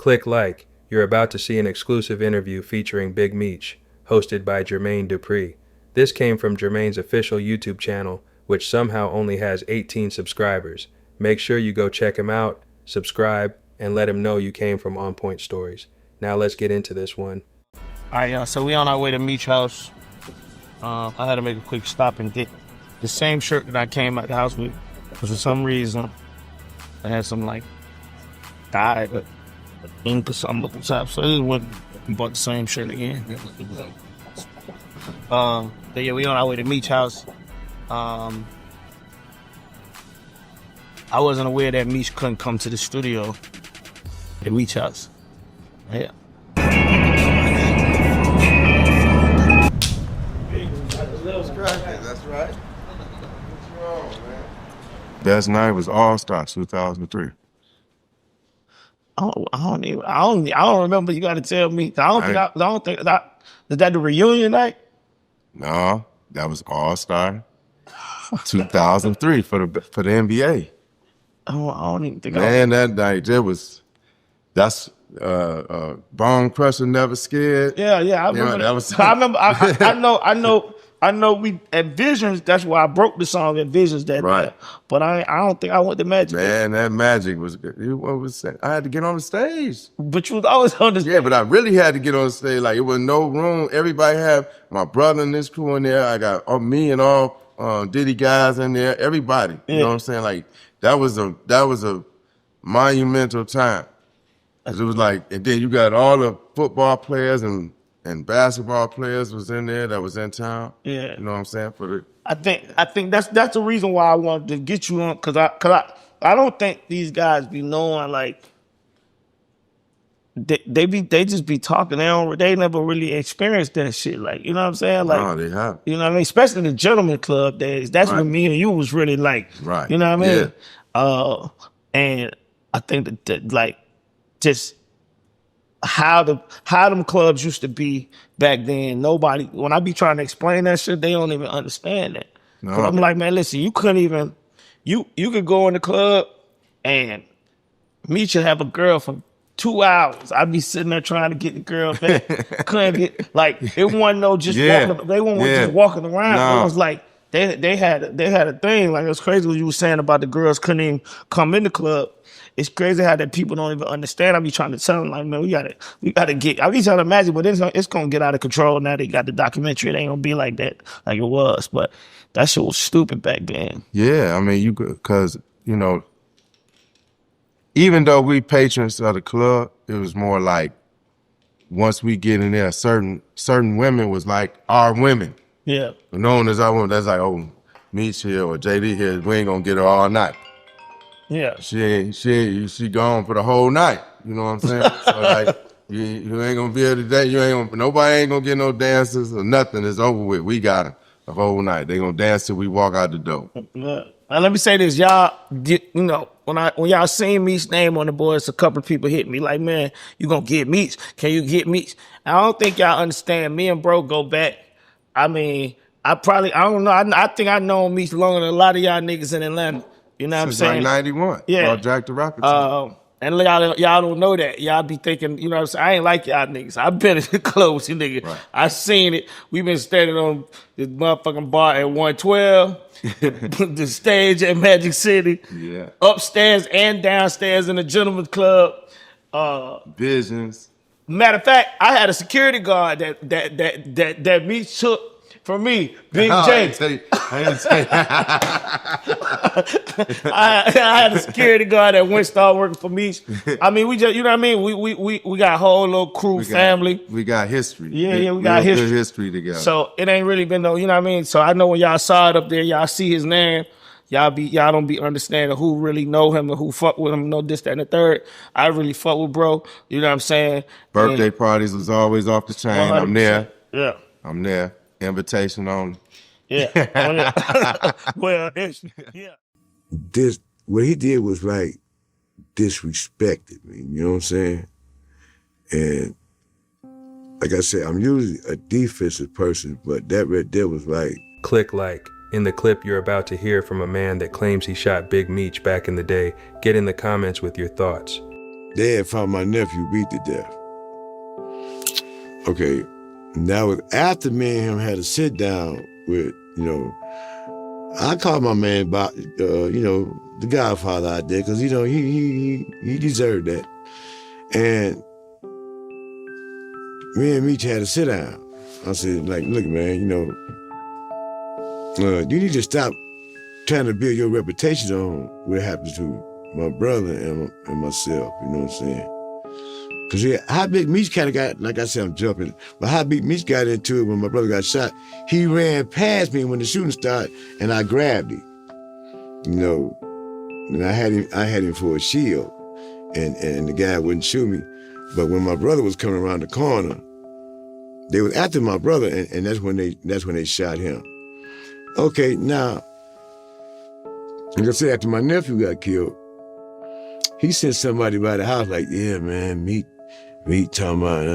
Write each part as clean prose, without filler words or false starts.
Click like. You're about to see an exclusive interview featuring Big Meech, hosted by Jermaine Dupree. This came from Jermaine's official YouTube channel, which somehow only has 18 subscribers. Make sure you go check him out, subscribe, and let him know you came from On Point Stories. Now let's get into this one. All right, so we on our way to Meech house. I had to make a quick stop and get the same shirt that I came at the house with, because for some reason I had some dye ink or something up the top, so I just went and bought the same shirt again. But yeah, we on our way to Meech house. I wasn't aware that Meech couldn't come to the studio at Meech house. Yeah. That's right. What's wrong, man? Best night was All Star 2003. I don't remember. You got to tell me. I don't think that is that the reunion night. No, that was All Star 2003 for the NBA. I don't even think. Man, that night that's Bone Crusher Never Scared. Yeah, I remember. That was. I remember. I know. We at Visions. That's why I broke the song at Visions that Right. night. But I don't think I went to Magic. Man, that Magic was good. What was that? I had to get on the stage. But you was always on the. Yeah, but I really had to get on the stage. Like, it was no room. Everybody had my brother and this crew in there. I got me and all Diddy guys in there. Everybody. You know what I'm saying? Like, that was a monumental time. 'Cause it was like, and then you got all the football players and basketball players was in there that was in town. Yeah. You know what I'm saying? I think that's the reason why I wanted to get you on, cause I don't think these guys be knowing, like, they just be talking. They never really experienced that shit. Like, you know what I'm saying? Like, no, they have. You know what I mean? Especially the Gentleman Club days. That's when me and you was really like, right. You know what I mean? Yeah. And I think that like just how them clubs used to be back then. Nobody, when I be trying to explain that shit, they don't even understand that. No. But I'm like, man, listen, you couldn't even, you could go in the club and Meech would have a girl for 2 hours. I'd be sitting there trying to get the girl back. Couldn't get, like, it wasn't no just walking, they weren't just walking around. No. It was like, they had a thing. Like, it was crazy what you were saying about the girls couldn't even come in the club. It's crazy how that people don't even understand. I be trying to tell them, like, man, we gotta get. I be trying to imagine, but it's gonna get out of control now. They got the documentary. It ain't gonna be like that, like it was. But that shit was stupid back then. Yeah, I mean, because even though we patrons of the club, it was more like once we get in there, certain women was like our women. Yeah, known as our women. That's like, oh, Meech here or JD here. We ain't gonna get her all night. Yeah, she gone for the whole night. You know what I'm saying? So like, you ain't gonna be here today. Nobody ain't gonna get no dances or nothing. It's over with. We got them the whole night. They gonna dance till we walk out the door. Yeah. Now let me say this, y'all. You know, when y'all seen Meech's name on the boards, a couple of people hit me like, man, you gonna get Meech? Can you get Meech? I don't think y'all understand. Me and bro go back. I mean, I don't know. I think I know Meech longer than a lot of y'all niggas in Atlanta. You know what I'm saying? Since like 91. Yeah. Jack the Rapper. And y'all don't know that. Y'all be thinking, you know what I'm saying? I ain't like y'all niggas. I've been in the club with you niggas. Right. I seen it. We been standing on this motherfucking bar at 112, the stage at Magic City, upstairs and downstairs in the Gentleman's Club. Visions. Matter of fact, I had a security guard that Meech took from me, Big J. I didn't say. I had a security guard that went start working for me. I mean, we just, you know what I mean? We got a whole little crew, family. We got history. Yeah, we got history. Good history together. So it ain't really been no, you know what I mean? So I know when y'all saw it up there, y'all see his name. Y'all don't be understanding who really know him and who fuck with him, know this, that, and the third. I really fuck with bro. You know what I'm saying? Birthday parties was always off the chain. 100%. I'm there. Yeah. I'm there. Invitation on. Yeah. Well, yeah. What he did was like disrespected me, you know what I'm saying? And like I said, I'm usually a defensive person, but that right there was like. Click like. In the clip you're about to hear from a man that claims he shot Big Meech back in the day, get in the comments with your thoughts. they had found my nephew beat to death. Okay, that was after me and him had a sit down with, I called my man about, the Godfather out there, because, he deserved that. And me and Meech had a sit down. I said, like, look, man, you need to stop trying to build your reputation on what happened to my brother and myself, you know what I'm saying? Because how Big Meech kind of got, like I said, I'm jumping, but how Big Meech got into it when my brother got shot, he ran past me when the shooting started, and I grabbed him, and I had him for a shield, and the guy wouldn't shoot me. But when my brother was coming around the corner, they was after my brother, and that's when they shot him. Okay, now, like I said, after my nephew got killed, he sent somebody by the house like, yeah, man, Meech talking about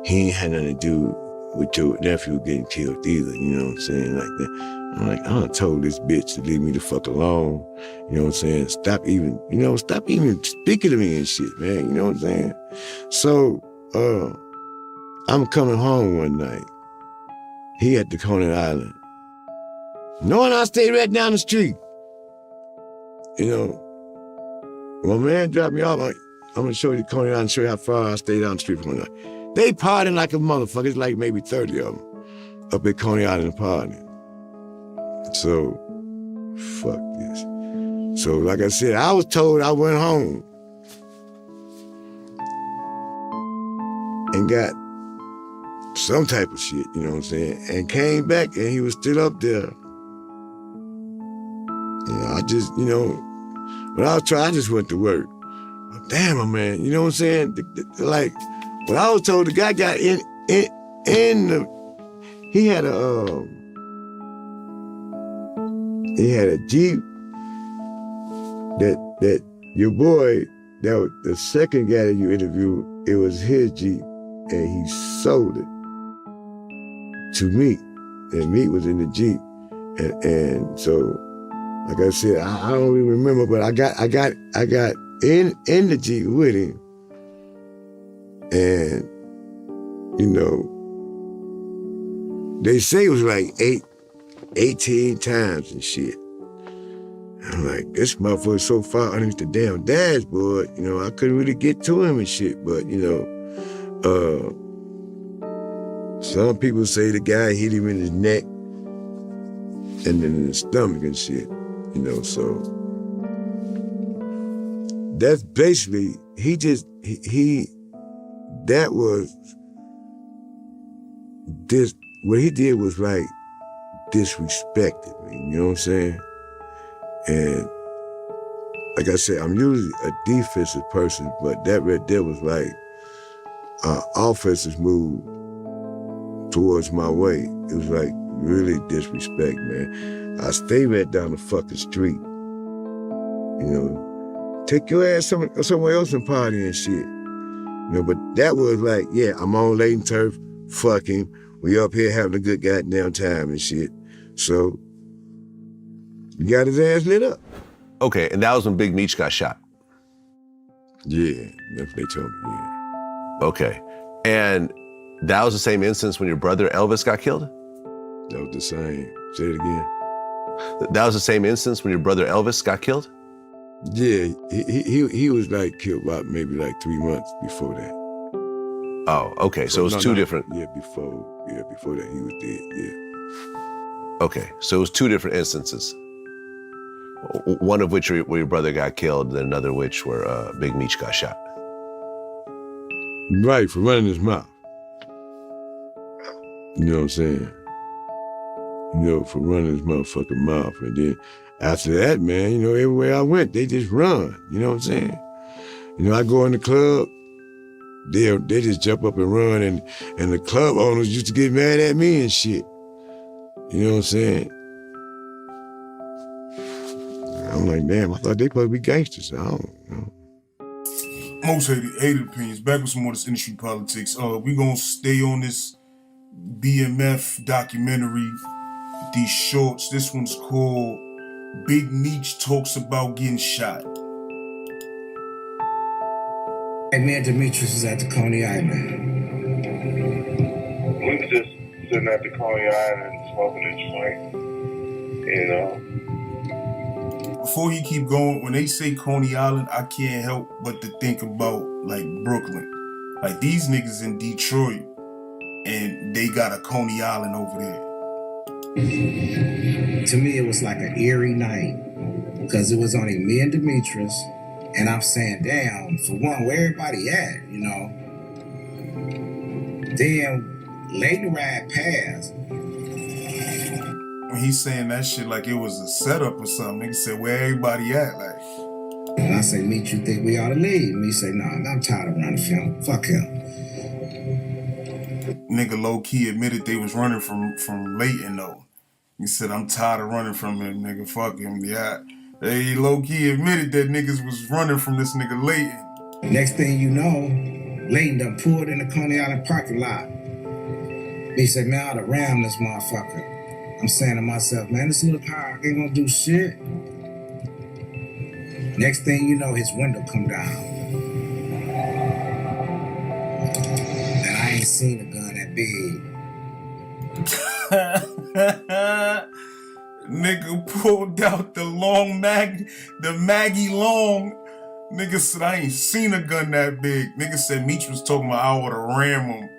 he ain't had nothing to do with your nephew getting killed either, you know what I'm saying, like that. I'm like, I done told this bitch to leave me the fuck alone, you know what I'm saying? Stop even speaking to me and shit, man, you know what I'm saying? So, I'm coming home one night. He at the Coney Island. Knowing I stayed right down the street. My man dropped me off. I'm gonna show you the Coney Island, show you how far I stayed down the street from Coney Island. They partying like a motherfucker. It's like maybe 30 of them up at Coney Island partying. So, fuck this. So, like I said, I was told I went home and got some type of shit, you know what I'm saying, and came back and he was still up there. I just, when I was trying, I just went to work. Damn, my man, you know what I'm saying? Like, when I was told, the guy got in the, he had a Jeep that your boy, that was the second guy that you interviewed, it was his Jeep, and he sold it to Meech, and Meech was in the Jeep, and so, like I said, I don't even remember, but I got in the Jeep with him, and they say it was like 18 times and shit. I'm like, this motherfucker's so far underneath the damn dashboard, I couldn't really get to him and shit, but some people say the guy hit him in his neck and then in the stomach and shit, so that's basically, that was this, what he did was like disrespected me, you know what I'm saying? And like I said, I'm usually a defensive person, but that right there was like an offensive move towards my way. It was like really disrespect, man. I stay right down the fucking street. Take your ass somewhere else and party and shit. But that was like, yeah, I'm on Leighton Turf, fuck him. We up here having a good goddamn time and shit. So, you got his ass lit up. Okay, and that was when Big Meech got shot? Yeah, that's what they told me, yeah. Okay, and that was the same instance when your brother Elvis got killed? That was the same. Say it again. That was the same instance when your brother Elvis got killed? Yeah, he was like killed about maybe like 3 months before that. Oh, okay, so it was two different... Yeah, before that he was dead, yeah. Okay, so it was two different instances. One of which where your brother got killed, and another which where Big Meech got shot. Right, for running his mouth. You know what I'm saying? For running his motherfucking mouth. And then after that, man, everywhere I went, they just run. You know what I'm saying? I go in the club, they just jump up and run, and the club owners used to get mad at me and shit. You know what I'm saying? I'm like, damn, I thought they supposed to be gangsters. I don't know. Most hated opinions. Back with some more of this industry politics. We gonna stay on this BMF documentary, these shorts. This one's called Big Meech Talks About Getting Shot. Hey, me and Demetrius was at the Coney Island. We was just sitting at the Coney Island smoking a joint, you know. Before he keep going, when they say Coney Island, I can't help but to think about like Brooklyn. Like these niggas in Detroit, and they got a Coney Island over there. To me, it was like an eerie night because it was only me and Demetrius, and I'm saying, damn, for one, where everybody at, you know? Then Leighton ride past. When he's saying that shit like it was a setup or something, nigga said, where everybody at? Like, and I say, Meech, you think we ought to leave? Me say, nah, I'm tired of running from him. Fuck him. Nigga low-key admitted they was running from Leighton though. He said, I'm tired of running from him, nigga. Fuck him. Yeah. They low-key admitted that niggas was running from this nigga Leighton. Next thing you know, Leighton done pulled in the Coney Island parking lot. He said, man, I ought to ram this motherfucker. I'm saying to myself, man, this little car ain't gonna do shit. Next thing you know, his window come down. And I ain't seen a gun that big. Nigga pulled out the Maggie Long. Nigga said, I ain't seen a gun that big. Nigga said Meech was talking about I would've ram him.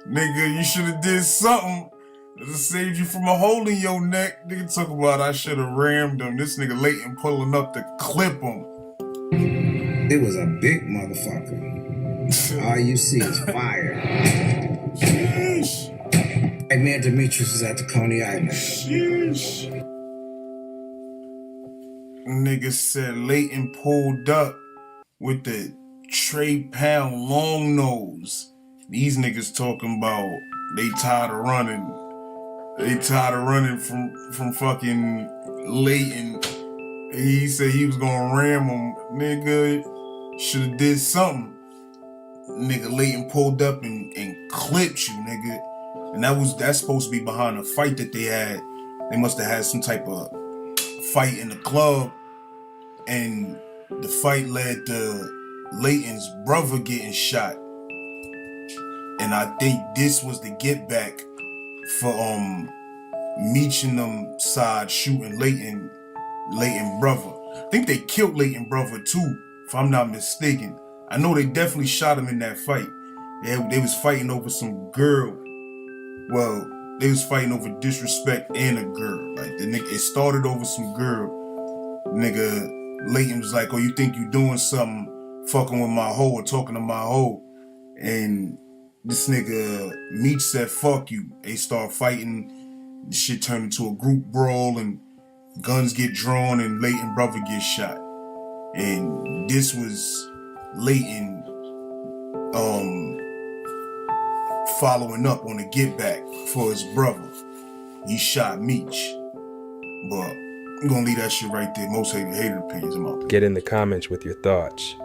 Nigga, you should've did something that saved you from a hole in your neck. Nigga talk about I should've rammed him. This nigga Leighton pulling up to clip him. It was a big motherfucker. All you see is fire. Sheesh. Hey, me and Demetrius was at the Coney Island. Sheesh. Nigga said Leighton pulled up with the Trey Pound long nose. These niggas talking about they tired of running. They tired of running from fucking Leighton. He said he was gonna ram him. Nigga should've did something. Nigga Leighton pulled up and clipped you, nigga. And that's supposed to be behind a fight that they had. They must have had some type of fight in the club. And the fight led to Leighton's brother getting shot. And I think this was the get back for Meech and them side shooting Leighton brother. I think they killed Leighton brother too, if I'm not mistaken. I know they definitely shot him in that fight. They was fighting over some girl. Well, they was fighting over disrespect and a girl. Like the nigga, it started over some girl. Nigga, Leighton was like, oh, you think you doing something fucking with my hoe or talking to my hoe? And this nigga Meech said, fuck you. They start fighting. The shit turned into a group brawl and guns get drawn and Leighton brother gets shot. And this was Leighton following up on a get back for his brother. He shot Meech. But I'm gonna leave that shit right there. Most hated opinions. I'm out there. Get in the comments with your thoughts.